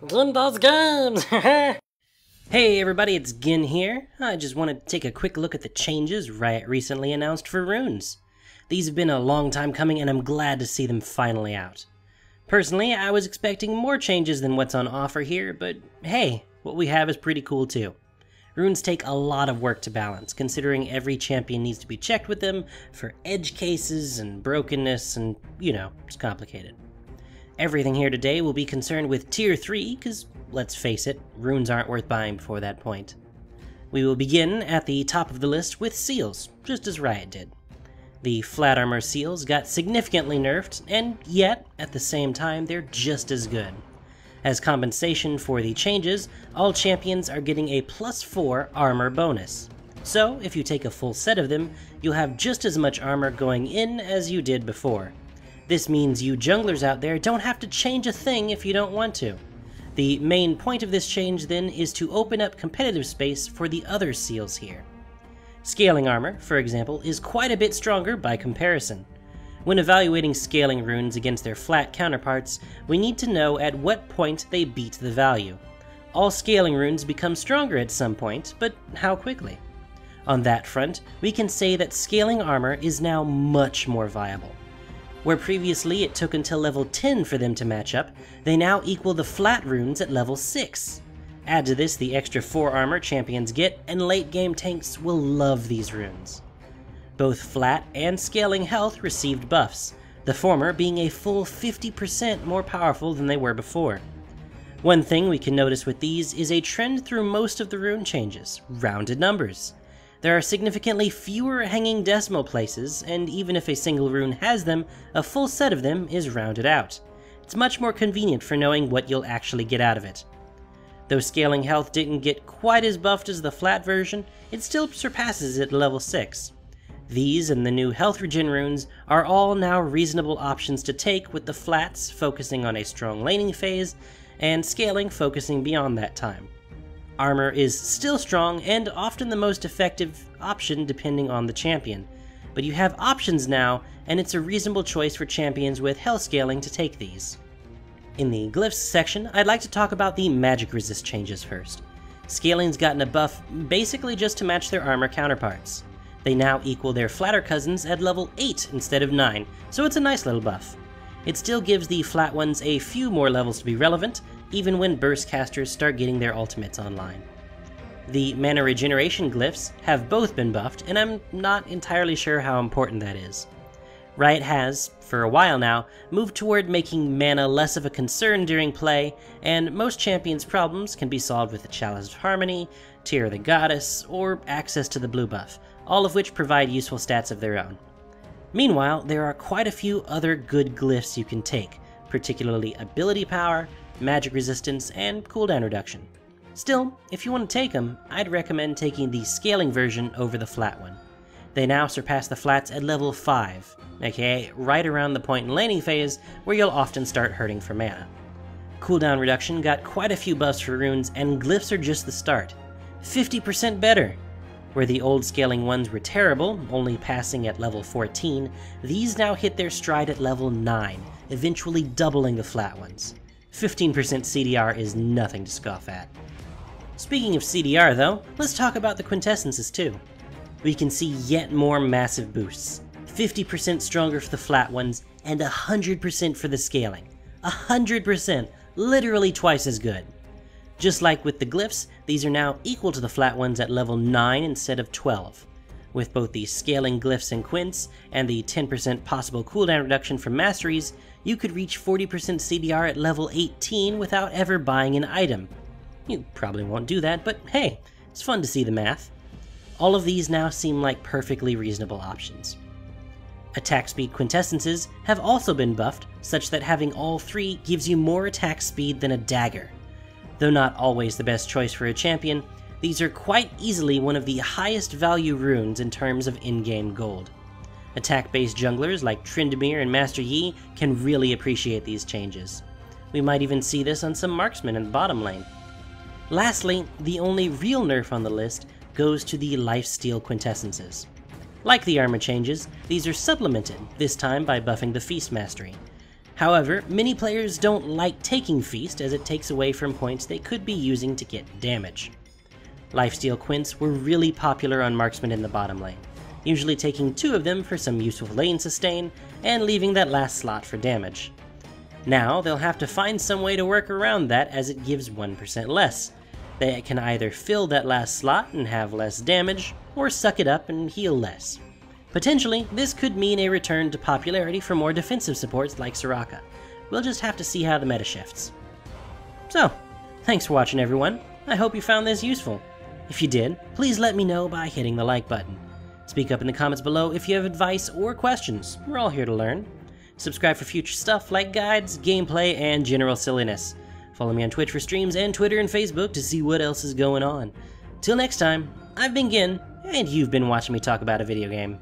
Gin does games! Hey everybody, it's Gin here. I just wanted to take a quick look at the changes Riot recently announced for runes. These have been a long time coming and I'm glad to see them finally out. Personally, I was expecting more changes than what's on offer here, but hey, what we have is pretty cool too. Runes take a lot of work to balance, considering every champion needs to be checked with them for edge cases and brokenness and, it's complicated. Everything here today will be concerned with Tier 3, because, let's face it, runes aren't worth buying before that point. We will begin at the top of the list with seals, just as Riot did. The flat armor seals got significantly nerfed, and yet, at the same time, they're just as good. As compensation for the changes, all champions are getting a +4 armor bonus. So, if you take a full set of them, you'll have just as much armor going in as you did before. This means you junglers out there don't have to change a thing if you don't want to. The main point of this change then is to open up competitive space for the other seals here. Scaling armor, for example, is quite a bit stronger by comparison. When evaluating scaling runes against their flat counterparts, we need to know at what point they beat the value. All scaling runes become stronger at some point, but how quickly? On that front, we can say that scaling armor is now much more viable. Where previously it took until level 10 for them to match up, they now equal the flat runes at level 6. Add to this the extra 4 armor champions get, and late game tanks will love these runes. Both flat and scaling health received buffs, the former being a full 50% more powerful than they were before. One thing we can notice with these is a trend through most of the rune changes: rounded numbers. There are significantly fewer hanging decimal places, and even if a single rune has them, a full set of them is rounded out. It's much more convenient for knowing what you'll actually get out of it. Though scaling health didn't get quite as buffed as the flat version, it still surpasses it at level 6. These and the new health regen runes are all now reasonable options to take, with the flats focusing on a strong laning phase, and scaling focusing beyond that time. Armor is still strong and often the most effective option depending on the champion, but you have options now, and it's a reasonable choice for champions with health scaling to take these. In the glyphs section, I'd like to talk about the magic resist changes first. Scaling's gotten a buff basically just to match their armor counterparts. They now equal their flatter cousins at level 8 instead of 9, so it's a nice little buff. It still gives the flat ones a few more levels to be relevant, even when burst casters start getting their ultimates online. The mana regeneration glyphs have both been buffed, and I'm not entirely sure how important that is. Riot has, for a while now, moved toward making mana less of a concern during play, and most champions' problems can be solved with a Chalice of Harmony, Tear of the Goddess, or access to the blue buff, all of which provide useful stats of their own. Meanwhile, there are quite a few other good glyphs you can take, particularly ability power, magic resistance, and cooldown reduction. Still, if you want to take them, I'd recommend taking the scaling version over the flat one. They now surpass the flats at level 5, aka right around the point in laning phase where you'll often start hurting for mana. Cooldown reduction got quite a few buffs for runes, and glyphs are just the start. 50% better! Where the old scaling ones were terrible, only passing at level 14, these now hit their stride at level 9, eventually doubling the flat ones. 15% CDR is nothing to scoff at. Speaking of CDR though, let's talk about the quintessences too. We can see yet more massive boosts. 50% stronger for the flat ones, and 100% for the scaling. 100%! Literally twice as good. Just like with the glyphs, these are now equal to the flat ones at level 9 instead of 12. With both the scaling glyphs and quints, and the 10% possible cooldown reduction from masteries, you could reach 40% CDR at level 18 without ever buying an item. You probably won't do that, but hey, it's fun to see the math. All of these now seem like perfectly reasonable options. Attack speed quintessences have also been buffed, such that having all 3 gives you more attack speed than a dagger. Though not always the best choice for a champion, these are quite easily one of the highest value runes in terms of in-game gold. Attack-based junglers like Tryndamere and Master Yi can really appreciate these changes. We might even see this on some marksmen in the bottom lane. Lastly, the only real nerf on the list goes to the lifesteal quintessences. Like the armor changes, these are supplemented, this time by buffing the feast mastery. However, many players don't like taking Feast as it takes away from points they could be using to get damage. Lifesteal Quints were really popular on marksmen in the bottom lane, usually taking 2 of them for some useful lane sustain and leaving that last slot for damage. Now they'll have to find some way to work around that as it gives 1% less. They can either fill that last slot and have less damage, or suck it up and heal less. Potentially, this could mean a return to popularity for more defensive supports like Soraka. We'll just have to see how the meta shifts. So, thanks for watching everyone. I hope you found this useful. If you did, please let me know by hitting the like button. Speak up in the comments below if you have advice or questions. We're all here to learn. Subscribe for future stuff like guides, gameplay, and general silliness. Follow me on Twitch for streams and Twitter and Facebook to see what else is going on. Till next time, I've been Gin, and you've been watching me talk about a video game.